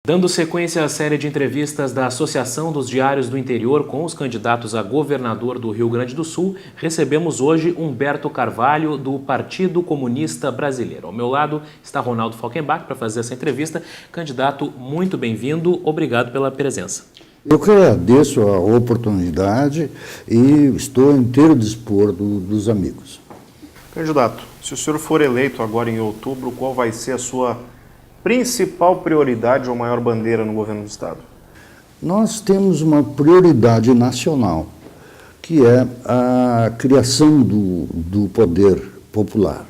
Dando sequência à série de entrevistas da Associação dos Diários do Interior com os candidatos a governador do Rio Grande do Sul, recebemos hoje Humberto Carvalho, do Partido Comunista Brasileiro. Ao meu lado está Ronaldo Falkenbach para fazer essa entrevista. Candidato, muito bem-vindo, obrigado pela presença. Eu que agradeço a oportunidade e estou inteiro dispor dos amigos. Candidato, se o senhor for eleito agora em outubro, qual vai ser a sua principal prioridade ou maior bandeira no governo do Estado? Nós temos uma prioridade nacional, que é a criação do poder popular.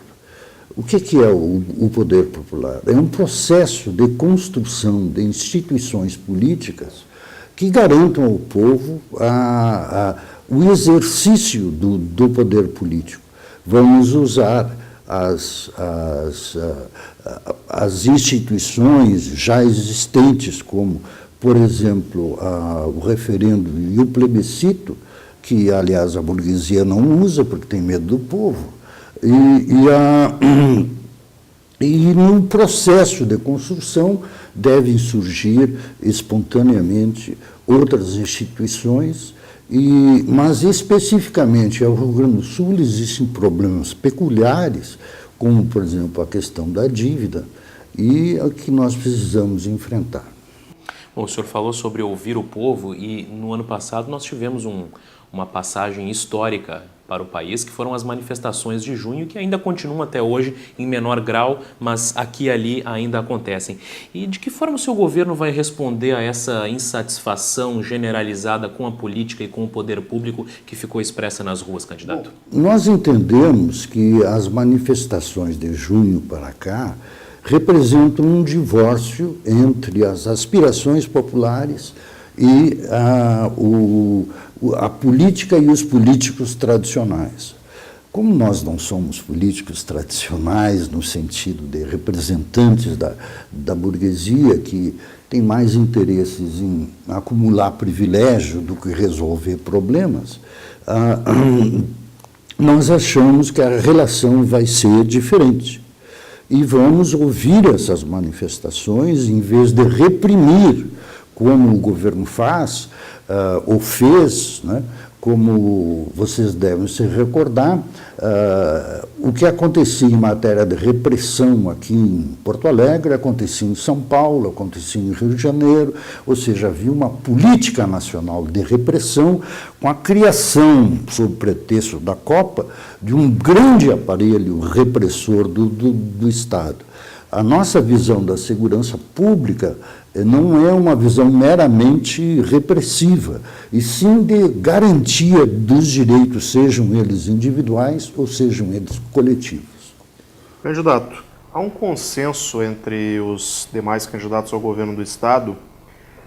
O que é o poder popular? É um processo de construção de instituições políticas que garantam ao povo o exercício do poder político. Vamos usar as instituições já existentes, como, por exemplo, o referendo e o plebiscito, que, aliás, a burguesia não usa porque tem medo do povo, e no processo de construção devem surgir espontaneamente outras instituições, mas especificamente ao Rio Grande do Sul existem problemas peculiares, como, por exemplo, a questão da dívida, e a que nós precisamos enfrentar. Bom, o senhor falou sobre ouvir o povo e no ano passado nós tivemos uma passagem histórica para o país, que foram as manifestações de junho, que ainda continuam até hoje em menor grau, mas aqui e ali ainda acontecem. E de que forma o seu governo vai responder a essa insatisfação generalizada com a política e com o poder público que ficou expressa nas ruas, candidato? Nós entendemos que as manifestações de junho para cá representam um divórcio entre as aspirações populares e a política e os políticos tradicionais. Como nós não somos políticos tradicionais no sentido de representantes da burguesia, que tem mais interesses em acumular privilégio do que resolver problemas, nós achamos que a relação vai ser diferente. E vamos ouvir essas manifestações em vez de reprimir, como o governo faz, ou fez, né? Como vocês devem se recordar, o que acontecia em matéria de repressão aqui em Porto Alegre, acontecia em São Paulo, acontecia em Rio de Janeiro, ou seja, havia uma política nacional de repressão com a criação, sob pretexto da Copa, de um grande aparelho repressor do Estado. A nossa visão da segurança pública não é uma visão meramente repressiva, e sim de garantia dos direitos, sejam eles individuais ou sejam eles coletivos. Candidato, há um consenso entre os demais candidatos ao governo do Estado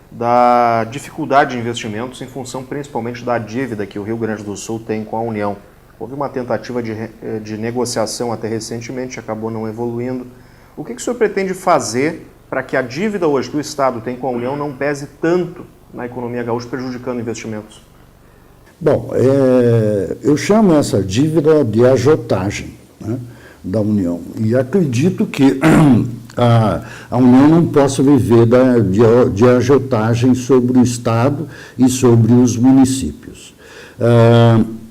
da dificuldade de investimentos em função principalmente da dívida que o Rio Grande do Sul tem com a União. Houve uma tentativa de negociação até recentemente, acabou não evoluindo. O que o senhor pretende fazer para que a dívida hoje que o Estado tem com a União não pese tanto na economia gaúcha, prejudicando investimentos? Bom, eu chamo essa dívida de agiotagem, né, da União. E acredito que a União não possa viver de agiotagem sobre o Estado e sobre os municípios.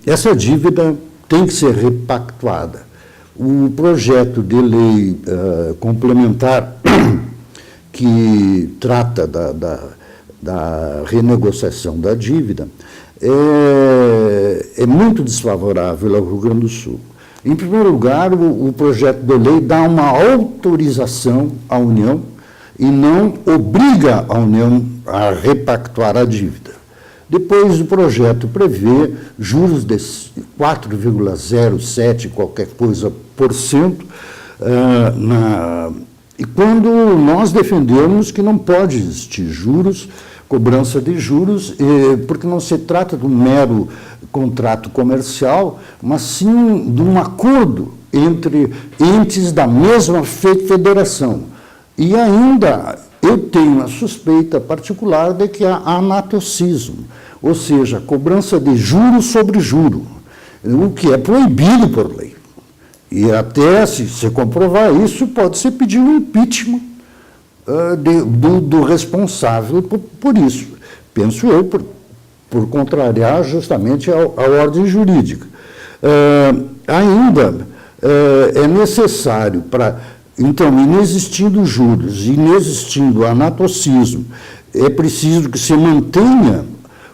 Essa dívida tem que ser repactuada. O projeto de lei complementar que trata da renegociação da dívida é muito desfavorável ao Rio Grande do Sul. Em primeiro lugar, o projeto de lei dá uma autorização à União e não obriga a União a repactuar a dívida. Depois, o projeto prevê juros de 4,07 qualquer coisa por cento, e quando nós defendemos que não pode existir juros, cobrança de juros, porque não se trata de um mero contrato comercial, mas sim de um acordo entre entes da mesma federação. E ainda eu tenho a suspeita particular de que há anatocismo, ou seja, cobrança de juro sobre juro, o que é proibido por lei. E até, se comprovar isso, pode-se pedir um impeachment do responsável por isso. Penso eu, por contrariar justamente a ordem jurídica. Ainda é necessário então, inexistindo juros, inexistindo anatocismo, é preciso que se mantenha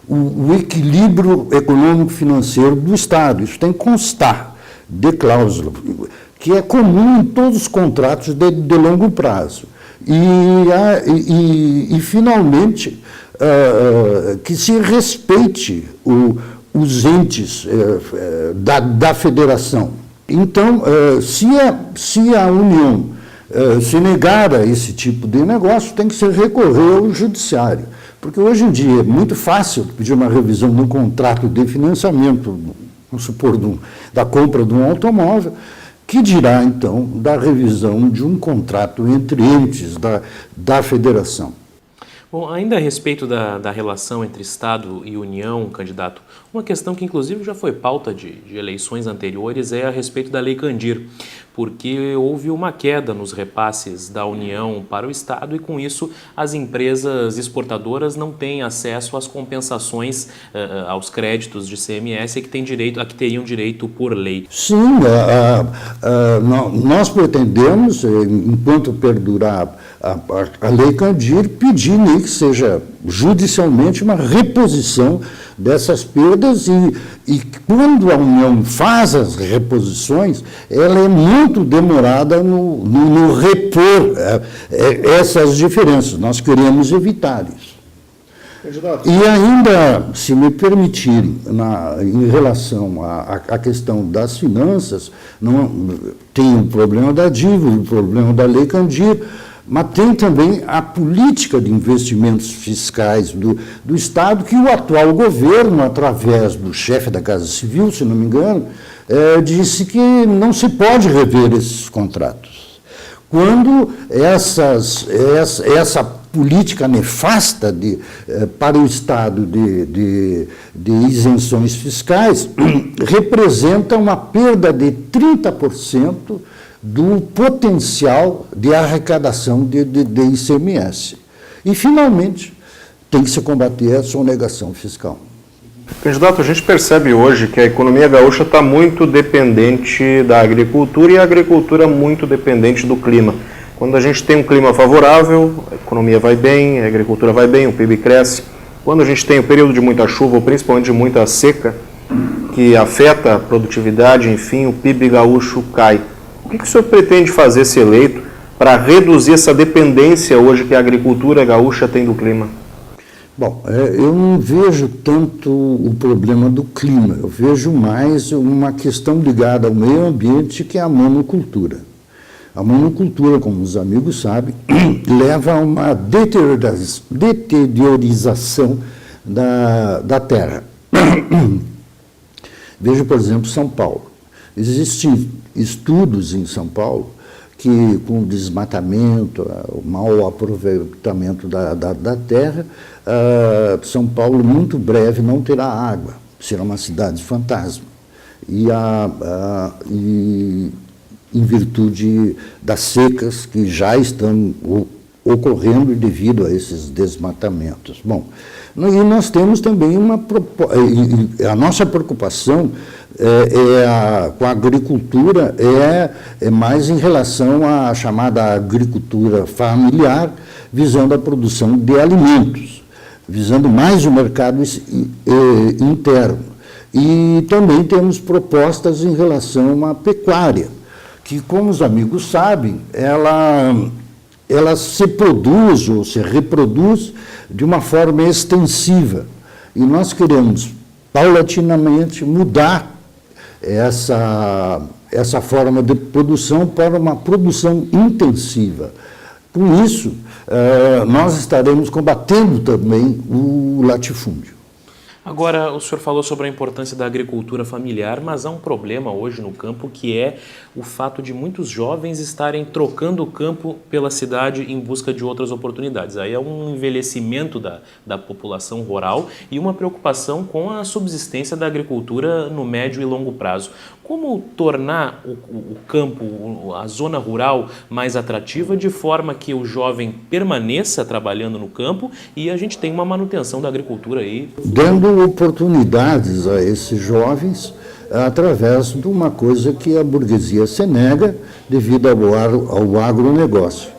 o equilíbrio econômico-financeiro do Estado. Isso tem que constar de cláusula, que é comum em todos os contratos de longo prazo. E finalmente, que se respeite os entes da federação. Então, se a União se negar a esse tipo de negócio, tem que se recorrer ao judiciário. Porque hoje em dia é muito fácil pedir uma revisão de um contrato de financiamento, vamos supor, da compra de um automóvel, que dirá, então, da revisão de um contrato entre entes da federação. Bom, ainda a respeito da relação entre Estado e União, candidato, uma questão que inclusive já foi pauta de eleições anteriores é a respeito da Lei Candir, porque houve uma queda nos repasses da União para o Estado e com isso as empresas exportadoras não têm acesso às compensações, aos créditos de CMS a que teriam direito por lei. Sim, nós pretendemos, enquanto perdurar a Lei Candir, pedir nem que seja judicialmente uma reposição dessas perdas e quando a União faz as reposições, ela é muito demorada no repor essas diferenças. Nós queremos evitar isso. E ainda, se me permitirem, em relação à questão das finanças, tem o problema da dívida, o problema da Lei Candir, mas tem também a política de investimentos fiscais do Estado, que o atual governo, através do chefe da Casa Civil, se não me engano, disse que não se pode rever esses contratos. Quando essa política nefasta para o Estado de isenções fiscais representa uma perda de 30% do potencial de arrecadação de ICMS. E, finalmente, tem que se combater a sonegação fiscal. Candidato, a gente percebe hoje que a economia gaúcha está muito dependente da agricultura e a agricultura muito dependente do clima. Quando a gente tem um clima favorável, a economia vai bem, a agricultura vai bem, o PIB cresce. Quando a gente tem um período de muita chuva, ou principalmente de muita seca, que afeta a produtividade, enfim, o PIB gaúcho cai. O que o senhor pretende fazer, se eleito, para reduzir essa dependência hoje que a agricultura gaúcha tem do clima? Bom, eu não vejo tanto o problema do clima, eu vejo mais uma questão ligada ao meio ambiente, que é a monocultura. A monocultura, como os amigos sabem, leva a uma deteriorização da terra. Veja, por exemplo, São Paulo. Existem estudos em São Paulo que, com o desmatamento, o mau aproveitamento da terra, São Paulo, muito breve, não terá água. Será uma cidade fantasma. E em virtude das secas que já estão ocorrendo devido a esses desmatamentos. Bom, e nós temos também a nossa preocupação com a agricultura é mais em relação à chamada agricultura familiar, visando a produção de alimentos, visando mais o mercado interno. E também temos propostas em relação à pecuária, que, como os amigos sabem, ela se produz ou se reproduz de uma forma extensiva. E nós queremos, paulatinamente, mudar essa forma de produção para uma produção intensiva. Com isso, nós estaremos combatendo também o latifúndio. Agora, o senhor falou sobre a importância da agricultura familiar, mas há um problema hoje no campo, que é o fato de muitos jovens estarem trocando o campo pela cidade em busca de outras oportunidades. Aí é um envelhecimento da população rural e uma preocupação com a subsistência da agricultura no médio e longo prazo. Como tornar o campo, a zona rural mais atrativa de forma que o jovem permaneça trabalhando no campo e a gente tenha uma manutenção da agricultura aí? Dando oportunidades a esses jovens através de uma coisa que a burguesia se nega devido ao agronegócio.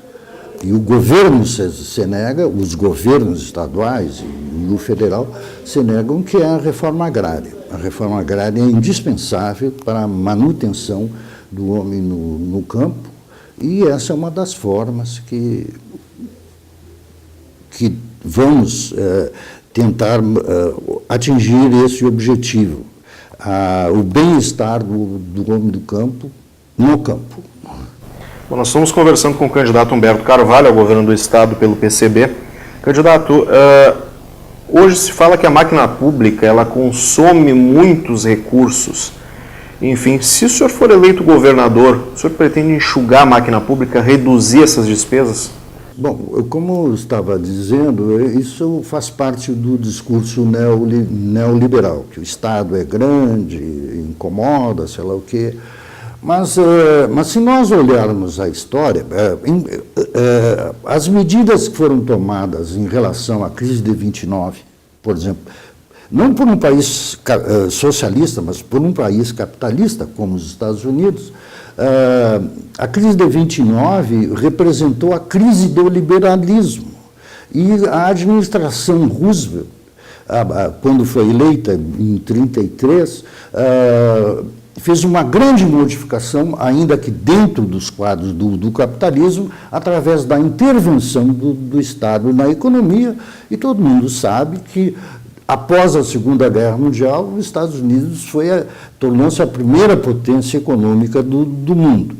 E o governo se nega, os governos estaduais e o federal se negam, que é a reforma agrária. A reforma agrária é indispensável para a manutenção do homem no campo, e essa é uma das formas que vamos tentar atingir esse objetivo, o bem-estar do homem do campo no campo. Bom, nós estamos conversando com o candidato Humberto Carvalho ao governo do Estado pelo PCB. Candidato, hoje se fala que a máquina pública ela consome muitos recursos. Enfim, se o senhor for eleito governador, o senhor pretende enxugar a máquina pública, reduzir essas despesas? Bom, como eu estava dizendo, isso faz parte do discurso neoliberal, que o Estado é grande, incomoda, sei lá o quê. Mas se nós olharmos a história, as medidas que foram tomadas em relação à crise de 29, por exemplo, não por um país socialista, mas por um país capitalista, como os Estados Unidos, a crise de 29 representou a crise do liberalismo. E a administração Roosevelt, quando foi eleita em 33, fez uma grande modificação, ainda que dentro dos quadros do capitalismo, através da intervenção do Estado na economia, e todo mundo sabe que, após a Segunda Guerra Mundial, os Estados Unidos tornou-se a primeira potência econômica do mundo.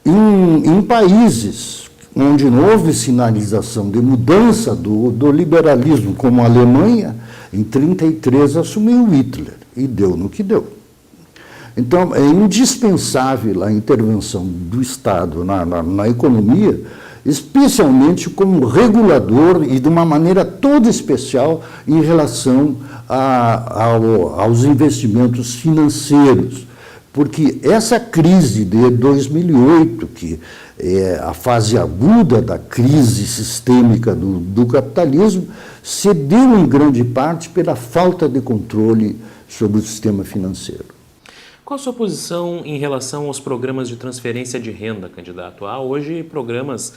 Em países onde não houve sinalização de mudança do liberalismo, como a Alemanha, em 1933 assumiu Hitler, e deu no que deu. Então, é indispensável a intervenção do Estado na economia, especialmente como regulador e de uma maneira toda especial em relação aos investimentos financeiros. Porque essa crise de 2008, que é a fase aguda da crise sistêmica do capitalismo, se deu em grande parte pela falta de controle sobre o sistema financeiro. Qual a sua posição em relação aos programas de transferência de renda, candidato? Há hoje programas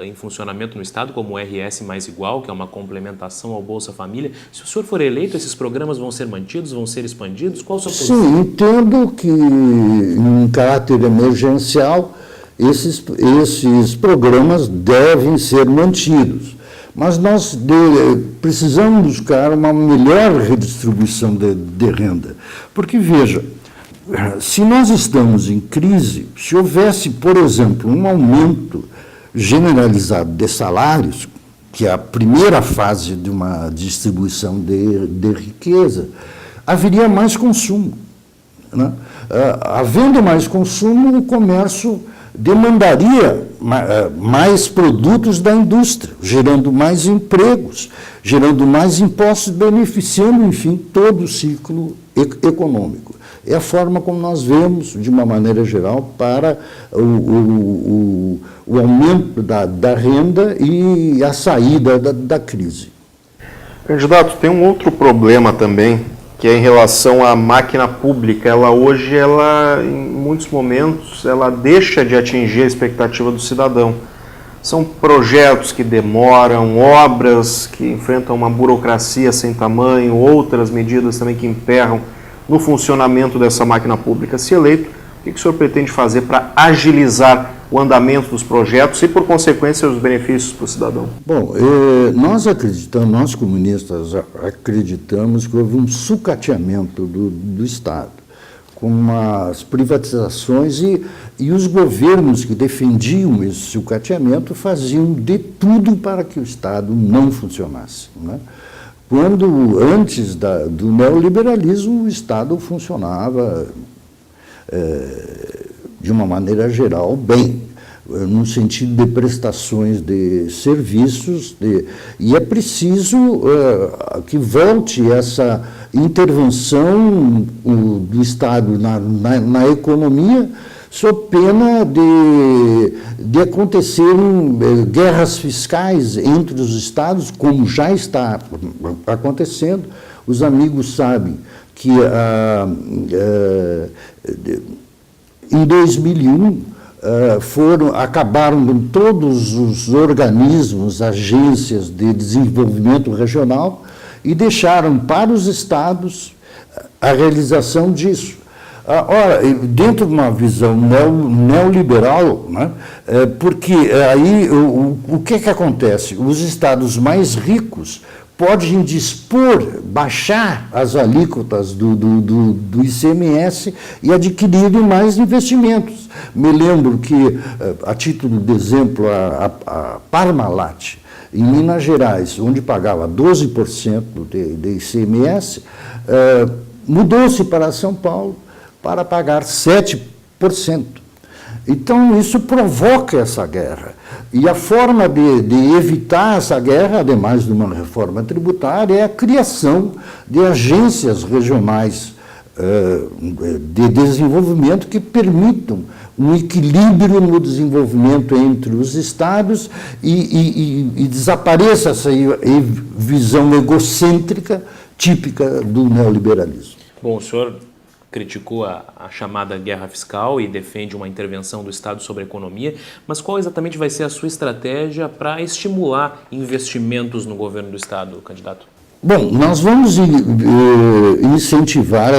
em funcionamento no Estado, como o RS Mais Igual, que é uma complementação ao Bolsa Família. Se o senhor for eleito, esses programas vão ser mantidos, vão ser expandidos? Qual a sua posição? Sim, entendo que, em caráter emergencial, esses programas devem ser mantidos. Mas nós precisamos buscar uma melhor redistribuição de renda. Porque, veja, se nós estamos em crise, se houvesse, por exemplo, um aumento generalizado de salários, que é a primeira fase de uma distribuição de riqueza, haveria mais consumo, né? Havendo mais consumo, o comércio demandaria mais produtos da indústria, gerando mais empregos, gerando mais impostos, beneficiando, enfim, todo o ciclo econômico. É a forma como nós vemos, de uma maneira geral, para o aumento da renda e a saída da crise. Candidato, tem um outro problema também, que é em relação à máquina pública. Hoje, em muitos momentos, ela deixa de atingir a expectativa do cidadão. São projetos que demoram, obras que enfrentam uma burocracia sem tamanho, outras medidas também que emperram no funcionamento dessa máquina pública. Se eleito, o que o senhor pretende fazer para agilizar o andamento dos projetos e, por consequência, os benefícios para o cidadão? Bom, nós comunistas acreditamos que houve um sucateamento do Estado, com as privatizações e os governos que defendiam esse sucateamento faziam de tudo para que o Estado não funcionasse, né? Quando, antes do neoliberalismo, o Estado funcionava de uma maneira geral bem. no sentido de prestações de serviços, e é preciso que volte essa intervenção do Estado na economia, sob pena de acontecerem guerras fiscais entre os estados, como já está acontecendo. Os amigos sabem que em 2001 acabaram todos os organismos, agências de desenvolvimento regional e deixaram para os estados a realização disso. Ora, dentro de uma visão neoliberal, né, porque aí o que acontece? Os estados mais ricos podem dispor, baixar as alíquotas do ICMS e adquirirem mais investimentos. Me lembro que, a título de exemplo, a Parmalat, em Minas Gerais, onde pagava 12% de ICMS, mudou-se para São Paulo para pagar 7%. Então, isso provoca essa guerra. E a forma de evitar essa guerra, ademais de uma reforma tributária, é a criação de agências regionais de desenvolvimento que permitam um equilíbrio no desenvolvimento entre os estados e desapareça essa visão egocêntrica típica do neoliberalismo. Bom, o senhor criticou a chamada guerra fiscal e defende uma intervenção do Estado sobre a economia, mas qual exatamente vai ser a sua estratégia para estimular investimentos no governo do Estado, candidato? Bom, nós vamos incentivar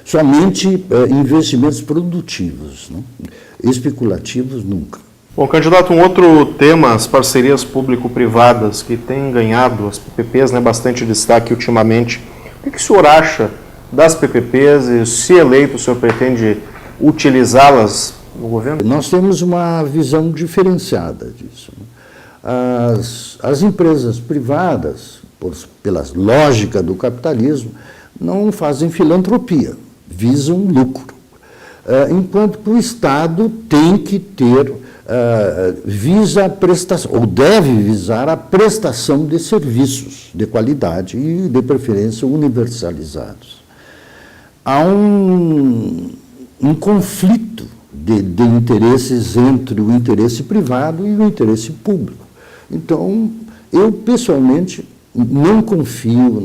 somente investimentos produtivos, né? Especulativos nunca. Bom, candidato, um outro tema, as parcerias público-privadas, que têm ganhado, as PPPs, né, bastante destaque ultimamente. O que o senhor acha das PPPs e, se eleito, o senhor pretende utilizá-las no governo? Nós temos uma visão diferenciada disso. As empresas privadas, pela lógica do capitalismo, não fazem filantropia, visam lucro. Enquanto que o Estado tem que ter, visa a prestação, ou deve visar a prestação de serviços de qualidade e, de preferência, universalizados. Há um conflito de interesses entre o interesse privado e o interesse público. Então, eu, pessoalmente, não confio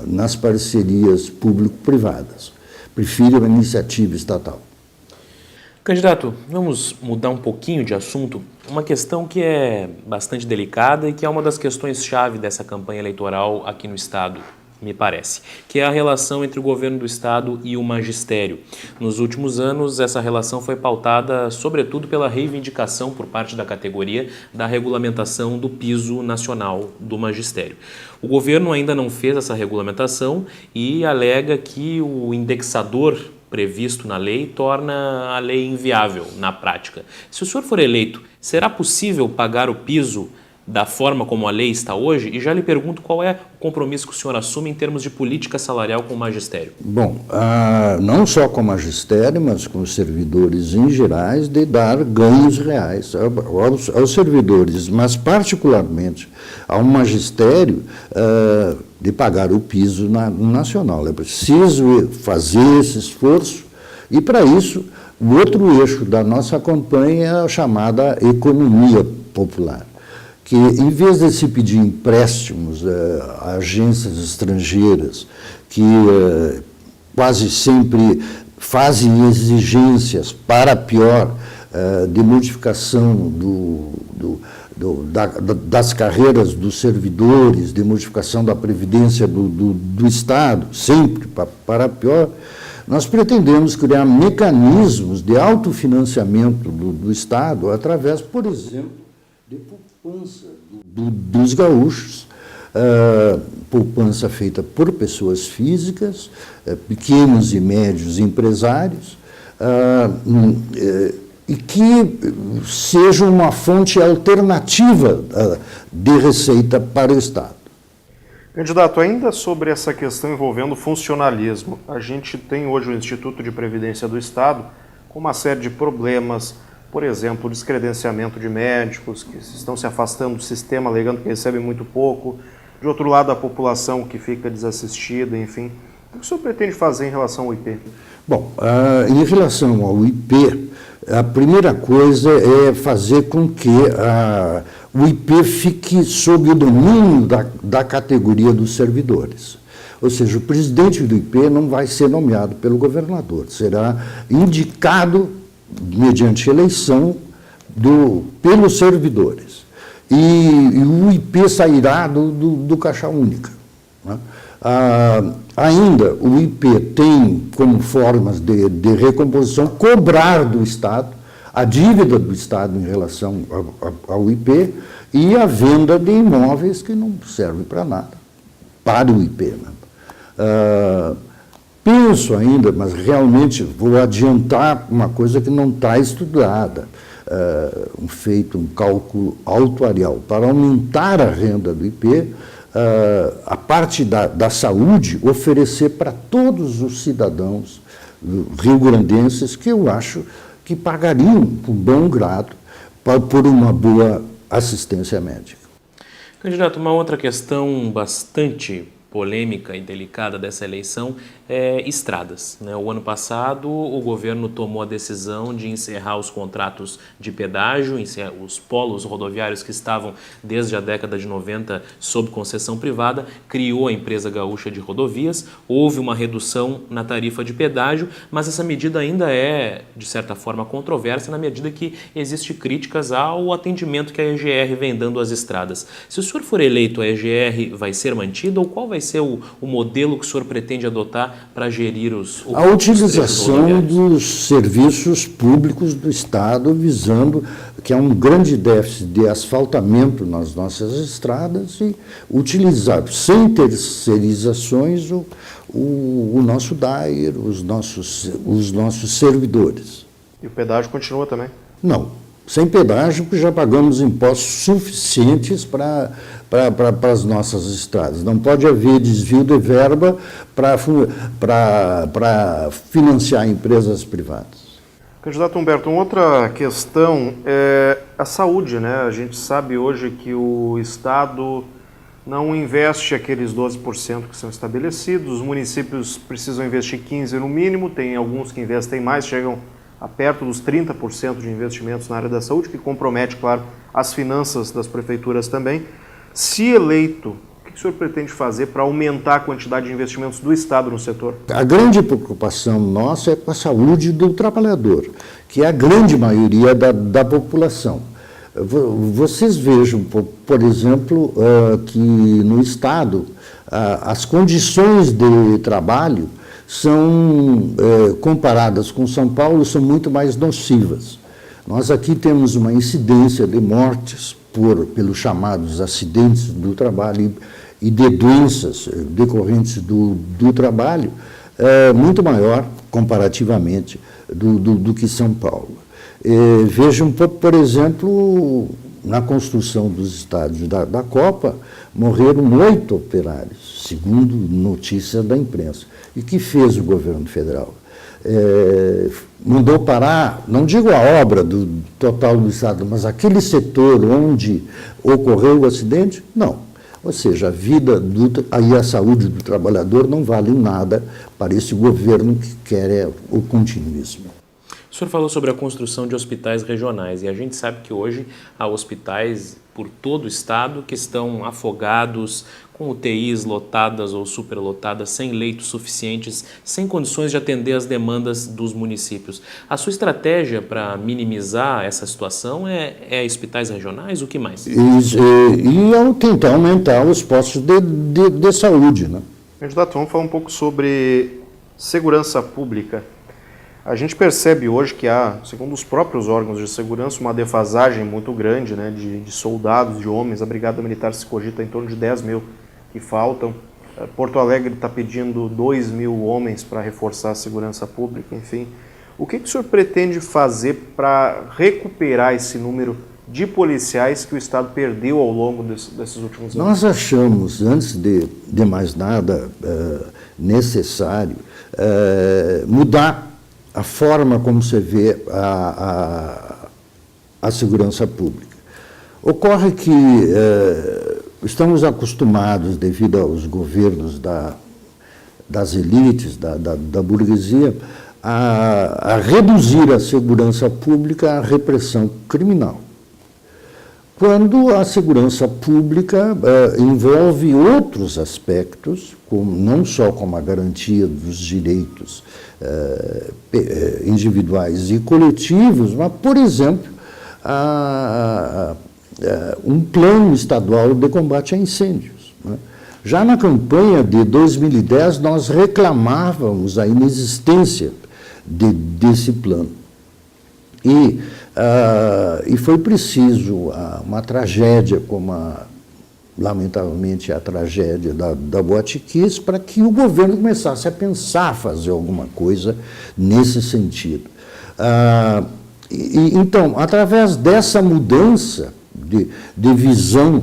nas parcerias público-privadas. Prefiro a iniciativa estatal. Candidato, vamos mudar um pouquinho de assunto. Uma questão que é bastante delicada e que é uma das questões-chave dessa campanha eleitoral aqui no Estado, me parece, que é a relação entre o governo do Estado e o magistério. Nos últimos anos, essa relação foi pautada, sobretudo, pela reivindicação por parte da categoria da regulamentação do piso nacional do magistério. O governo ainda não fez essa regulamentação e alega que o indexador previsto na lei torna a lei inviável na prática. Se o senhor for eleito, será possível pagar o piso da forma como a lei está hoje? E já lhe pergunto qual é o compromisso que o senhor assume em termos de política salarial com o magistério. Bom, não só com o magistério, mas com os servidores em gerais, de dar ganhos reais aos servidores, mas particularmente ao magistério, de pagar o piso nacional. É preciso fazer esse esforço e, para isso, o outro eixo da nossa campanha é a chamada economia popular, que, em vez de se pedir empréstimos a agências estrangeiras, que quase sempre fazem exigências para pior de modificação das carreiras dos servidores, de modificação da previdência do Estado, sempre para pior, nós pretendemos criar mecanismos de autofinanciamento do Estado através, por exemplo, de poupança dos gaúchos, poupança feita por pessoas físicas, pequenos e médios empresários, e que seja uma fonte alternativa de receita para o Estado. Candidato, ainda sobre essa questão envolvendo o funcionalismo, a gente tem hoje o Instituto de Previdência do Estado com uma série de problemas, por exemplo, o descredenciamento de médicos que estão se afastando do sistema, alegando que recebem muito pouco, de outro lado a população que fica desassistida, enfim. O que o senhor pretende fazer em relação ao IP? Bom, em relação ao IP, a primeira coisa é fazer com que o IP fique sob o domínio da categoria dos servidores. Ou seja, o presidente do IP não vai ser nomeado pelo governador, será indicado mediante eleição pelos servidores. E o IP sairá do Caixa Única, né? Ainda, o IP tem como formas de recomposição cobrar do Estado a dívida do Estado em relação ao IP e a venda de imóveis que não servem para nada, para o IP. Né? Penso ainda, mas realmente vou adiantar uma coisa que não está estudada, um cálculo autuarial. Para aumentar a renda do IP, a parte da saúde, oferecer para todos os cidadãos rio-grandenses que eu acho que pagariam com bom grado por uma boa assistência médica. Candidato, uma outra questão bastante polêmica e delicada dessa eleição é estradas, né? O ano passado, o governo tomou a decisão de encerrar os contratos de pedágio, os polos rodoviários que estavam desde a década de 90 sob concessão privada, criou a empresa gaúcha de rodovias, houve uma redução na tarifa de pedágio, mas essa medida ainda é, de certa forma, controversa na medida que existe críticas ao atendimento que a EGR vem dando às estradas. Se o senhor for eleito, a EGR vai ser mantida ou qual vai ser o modelo que o senhor pretende adotar para gerir a utilização dos serviços públicos do Estado, visando que há um grande déficit de asfaltamento nas nossas estradas e utilizar, sem terceirizações, o nosso DAIR, os nossos servidores. E o pedágio continua também? Não. Sem pedágio, já pagamos impostos suficientes para as nossas estradas. Não pode haver desvio de verba para financiar empresas privadas. Candidato Humberto, uma outra questão é a saúde, né? A gente sabe hoje que o Estado não investe aqueles 12% que são estabelecidos, os municípios precisam investir 15% no mínimo, tem alguns que investem mais, chegam a perto dos 30% de investimentos na área da saúde, que compromete, claro, as finanças das prefeituras também. Se eleito, o que o senhor pretende fazer para aumentar a quantidade de investimentos do Estado no setor? A grande preocupação nossa é com a saúde do trabalhador, que é a grande maioria da população. Vocês vejam, por exemplo, que no Estado as condições de trabalho são, comparadas com São Paulo, são muito mais nocivas. Nós aqui temos uma incidência de mortes pelos chamados acidentes do trabalho e de doenças decorrentes do trabalho, muito maior, comparativamente, do que São Paulo. Vejam, por exemplo, na construção dos estádios da Copa, morreram 8 operários, segundo notícias da imprensa. E o que fez o governo federal? Mandou parar, não digo a obra do total do Estado, mas aquele setor onde ocorreu o acidente? Não. Ou seja, a vida e a saúde do trabalhador não valem nada para esse governo que quer o continuismo. O senhor falou sobre a construção de hospitais regionais e a gente sabe que hoje há hospitais por todo o estado que estão afogados, com UTIs lotadas ou superlotadas, sem leitos suficientes, sem condições de atender as demandas dos municípios. A sua estratégia para minimizar essa situação é hospitais regionais? O que mais? E tentar aumentar os postos de saúde, né? Candidato, vamos falar um pouco sobre segurança pública. A gente percebe hoje que há, segundo os próprios órgãos de segurança, uma defasagem muito grande, né, de soldados, de homens. A Brigada Militar se cogita em torno de 10 mil que faltam. Porto Alegre está pedindo 2 mil homens para reforçar a segurança pública, enfim. O que o senhor pretende fazer para recuperar esse número de policiais que o Estado perdeu ao longo desses últimos anos? Nós achamos, antes de mais nada, necessário mudar a forma como se vê a segurança pública. Ocorre que estamos acostumados, devido aos governos das elites, da burguesia, a reduzir a segurança pública à repressão criminal. Quando a segurança pública envolve outros aspectos, não só como a garantia dos direitos individuais e coletivos, mas, por exemplo, um plano estadual de combate a incêndios, né? Já na campanha de 2010, nós reclamávamos a inexistência desse plano. E foi preciso uma tragédia como, lamentavelmente, a tragédia da Boate Kiss, para que o governo começasse a pensar fazer alguma coisa nesse sentido. Então, através dessa mudança de visão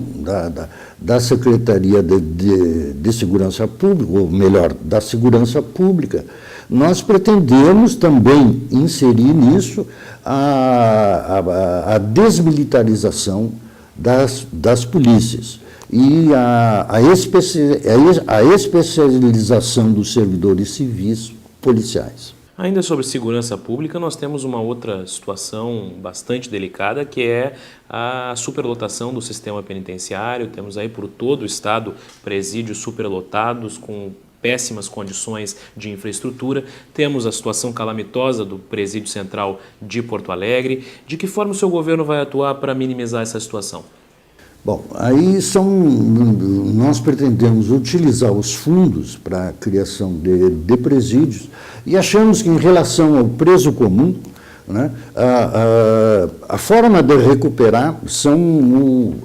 da Secretaria de Segurança Pública, ou melhor, da Segurança Pública, nós pretendemos também inserir nisso a desmilitarização das polícias e a especialização dos servidores civis policiais. Ainda sobre segurança pública, nós temos uma outra situação bastante delicada, que é a superlotação do sistema penitenciário. Temos aí por todo o estado presídios superlotados, com péssimas condições de infraestrutura. Temos a situação calamitosa do Presídio Central de Porto Alegre. De que forma o seu governo vai atuar para minimizar essa situação? Bom, aí nós pretendemos utilizar os fundos para a criação de presídios e achamos que, em relação ao preso comum, né, a forma de recuperar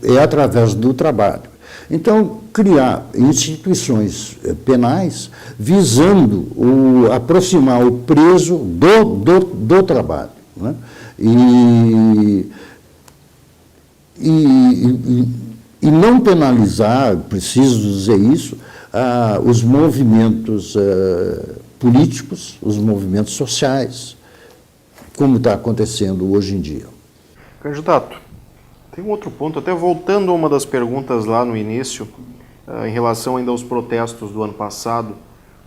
é através do trabalho. Então, criar instituições penais visando aproximar o preso do trabalho, né? E não penalizar, preciso dizer isso, os movimentos políticos, os movimentos sociais, como está acontecendo hoje em dia. Candidato, tem um outro ponto, até voltando a uma das perguntas lá no início, em relação ainda aos protestos do ano passado,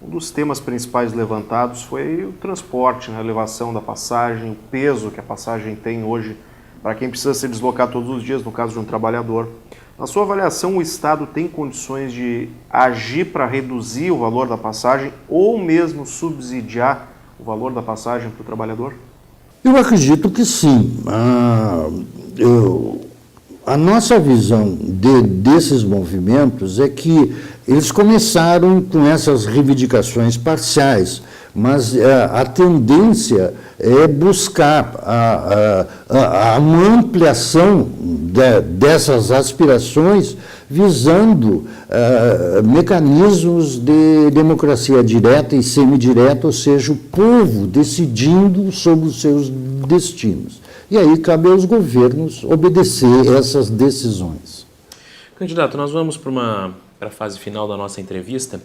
um dos temas principais levantados foi o transporte, né, a elevação da passagem, o peso que a passagem tem hoje para quem precisa se deslocar todos os dias, no caso de um trabalhador. Na sua avaliação, o Estado tem condições de agir para reduzir o valor da passagem ou mesmo subsidiar o valor da passagem para o trabalhador? Eu acredito que sim. A nossa visão desses movimentos é que eles começaram com essas reivindicações parciais, mas a tendência é buscar uma ampliação dessas aspirações, visando mecanismos de democracia direta e semidireta, ou seja, o povo decidindo sobre os seus destinos. E aí cabe aos governos obedecer essas decisões. Candidato, nós vamos para a fase final da nossa entrevista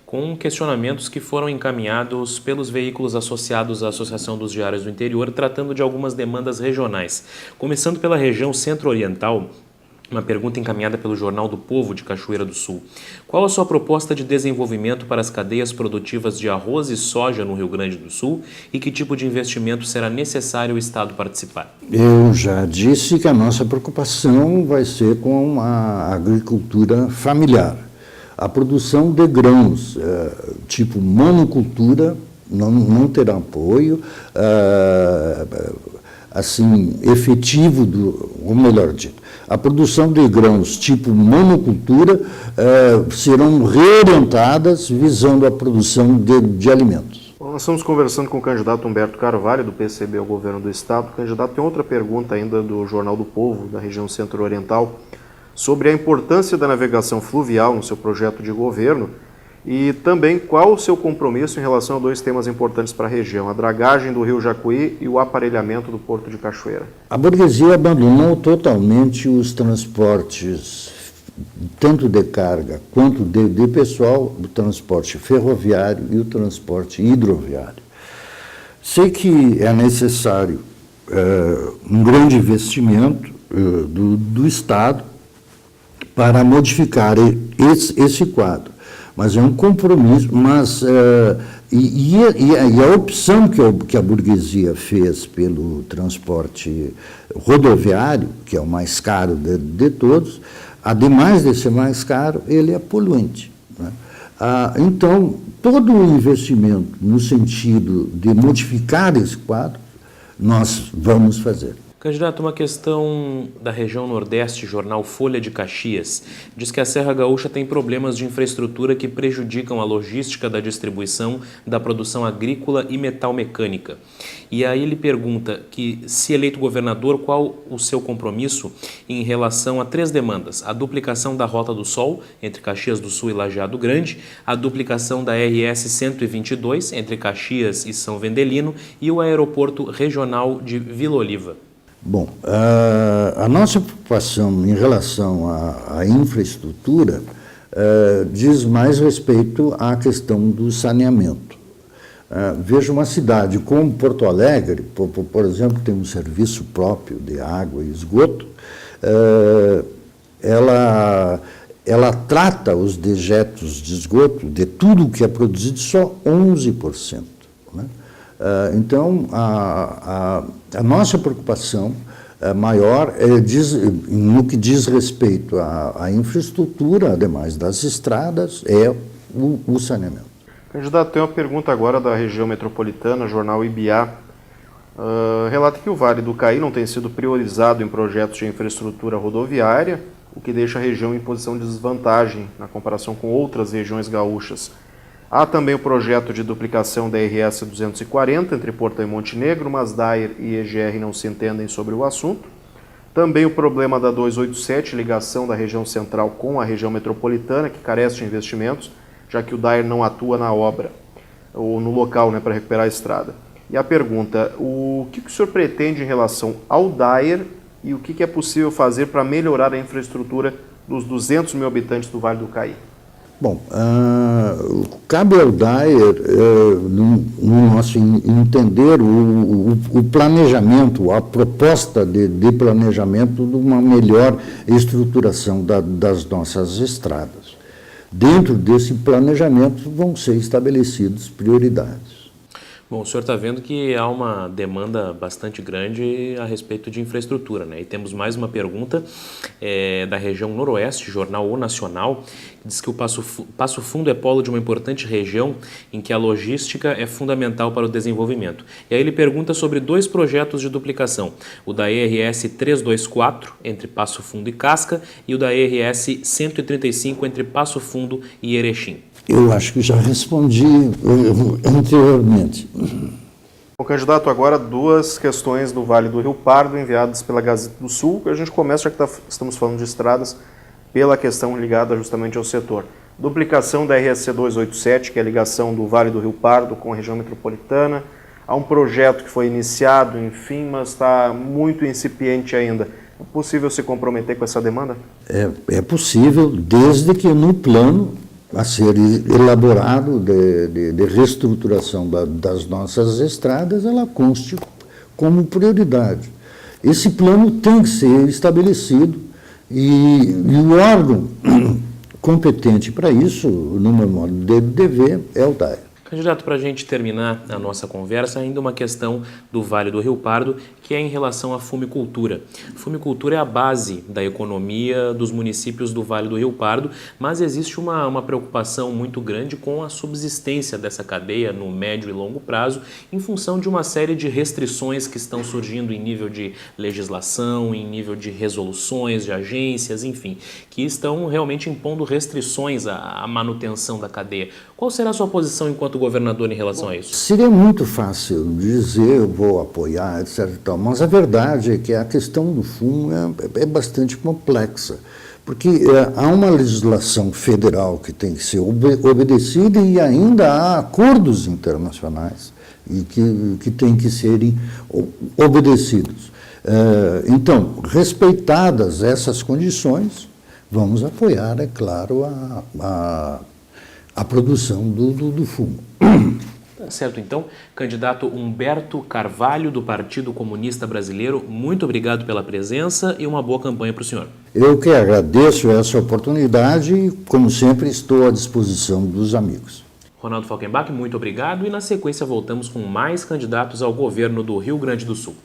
com questionamentos que foram encaminhados pelos veículos associados à Associação dos Diários do Interior, tratando de algumas demandas regionais. Começando pela região centro-oriental, uma pergunta encaminhada pelo Jornal do Povo de Cachoeira do Sul. Qual a sua proposta de desenvolvimento para as cadeias produtivas de arroz e soja no Rio Grande do Sul e que tipo de investimento será necessário o Estado participar? Eu já disse que a nossa preocupação vai ser com a agricultura familiar. A produção de grãos, tipo monocultura, não terá apoio, assim, efetivo, ou melhor dito, a produção de grãos tipo monocultura serão reorientadas visando a produção de alimentos. Bom, nós estamos conversando com o candidato Humberto Carvalho, do PCB ao governo do Estado. O candidato tem outra pergunta ainda do Jornal do Povo, da região centro-oriental, sobre a importância da navegação fluvial no seu projeto de governo e também qual o seu compromisso em relação a dois temas importantes para a região, a dragagem do rio Jacuí e o aparelhamento do Porto de Cachoeira. A burguesia abandonou totalmente os transportes, tanto de carga quanto de pessoal, o transporte ferroviário e o transporte hidroviário. Sei que é necessário um grande investimento do Estado para modificar esse quadro. Mas é um compromisso, e a opção que a burguesia fez pelo transporte rodoviário, que é o mais caro de todos, ademais de ser mais caro, ele é poluente, né? Então, todo o investimento no sentido de modificar esse quadro, nós vamos fazer. Candidato, uma questão da região Nordeste, jornal Folha de Caxias, diz que a Serra Gaúcha tem problemas de infraestrutura que prejudicam a logística da distribuição da produção agrícola e metalmecânica. E aí ele pergunta que, se eleito governador, qual o seu compromisso em relação a 3 demandas: a duplicação da Rota do Sol, entre Caxias do Sul e Lajeado Grande, a duplicação da RS 122, entre Caxias e São Vendelino, e o aeroporto regional de Vila Oliva. Bom, a nossa preocupação em relação à infraestrutura diz mais respeito à questão do saneamento. Veja uma cidade como Porto Alegre, por exemplo, que tem um serviço próprio de água e esgoto, ela trata os dejetos de esgoto, de tudo que é produzido, só 11%. Né? Então, a nossa preocupação maior no que diz respeito à infraestrutura, ademais das estradas, é o saneamento. Candidato, tem uma pergunta agora da região metropolitana, jornal Ibiá. Relata que o Vale do Caí não tem sido priorizado em projetos de infraestrutura rodoviária, o que deixa a região em posição de desvantagem na comparação com outras regiões gaúchas. Há também o projeto de duplicação da RS 240 entre Portão e Montenegro, mas DAER e EGR não se entendem sobre o assunto. Também o problema da 287, ligação da região central com a região metropolitana, que carece de investimentos, já que o DAER não atua na obra, ou no local, né, para recuperar a estrada. E a pergunta, o que o senhor pretende em relação ao DAER e o que é possível fazer para melhorar a infraestrutura dos 200 mil habitantes do Vale do Caí? Bom, cabe ao DAER, no nosso entender, o planejamento, a proposta de planejamento de uma melhor estruturação das nossas estradas. Dentro desse planejamento vão ser estabelecidas prioridades. Bom, o senhor está vendo que há uma demanda bastante grande a respeito de infraestrutura, né? E temos mais uma pergunta da região Noroeste, jornal O Nacional, que diz que o Passo Fundo é polo de uma importante região em que a logística é fundamental para o desenvolvimento. E aí ele pergunta sobre 2 projetos de duplicação, o da ERS 324, entre Passo Fundo e Casca, e o da ERS 135, entre Passo Fundo e Erechim. Eu acho que já respondi anteriormente. Bom, candidato, agora 2 questões do Vale do Rio Pardo enviadas pela Gazeta do Sul. A gente começa, já que estamos falando de estradas, pela questão ligada justamente ao setor. Duplicação da RSC 287, que é a ligação do Vale do Rio Pardo com a região metropolitana. Há um projeto que foi iniciado, enfim, mas está muito incipiente ainda. É possível se comprometer com essa demanda? É possível, desde que no plano a ser elaborado de reestruturação das nossas estradas, ela conste como prioridade. Esse plano tem que ser estabelecido e o órgão competente para isso, no meu modo de ver, é o DAER. Candidato, para a gente terminar a nossa conversa, ainda uma questão do Vale do Rio Pardo, que é em relação à fumicultura. Fumicultura é a base da economia dos municípios do Vale do Rio Pardo, mas existe uma preocupação muito grande com a subsistência dessa cadeia no médio e longo prazo, em função de uma série de restrições que estão surgindo em nível de legislação, em nível de resoluções de agências, enfim, que estão realmente impondo restrições à manutenção da cadeia. Qual será a sua posição enquanto governador em relação a isso? Seria muito fácil dizer eu vou apoiar, etc. Mas a verdade é que a questão do fumo é bastante complexa, porque há uma legislação federal que tem que ser obedecida e ainda há acordos internacionais e que têm que serem obedecidos. Então, respeitadas essas condições, vamos apoiar, é claro, a produção do fumo. Certo, então, candidato Humberto Carvalho, do Partido Comunista Brasileiro, muito obrigado pela presença e uma boa campanha para o senhor. Eu que agradeço essa oportunidade e, como sempre, estou à disposição dos amigos. Ronaldo Falkenbach, muito obrigado e na sequência voltamos com mais candidatos ao governo do Rio Grande do Sul.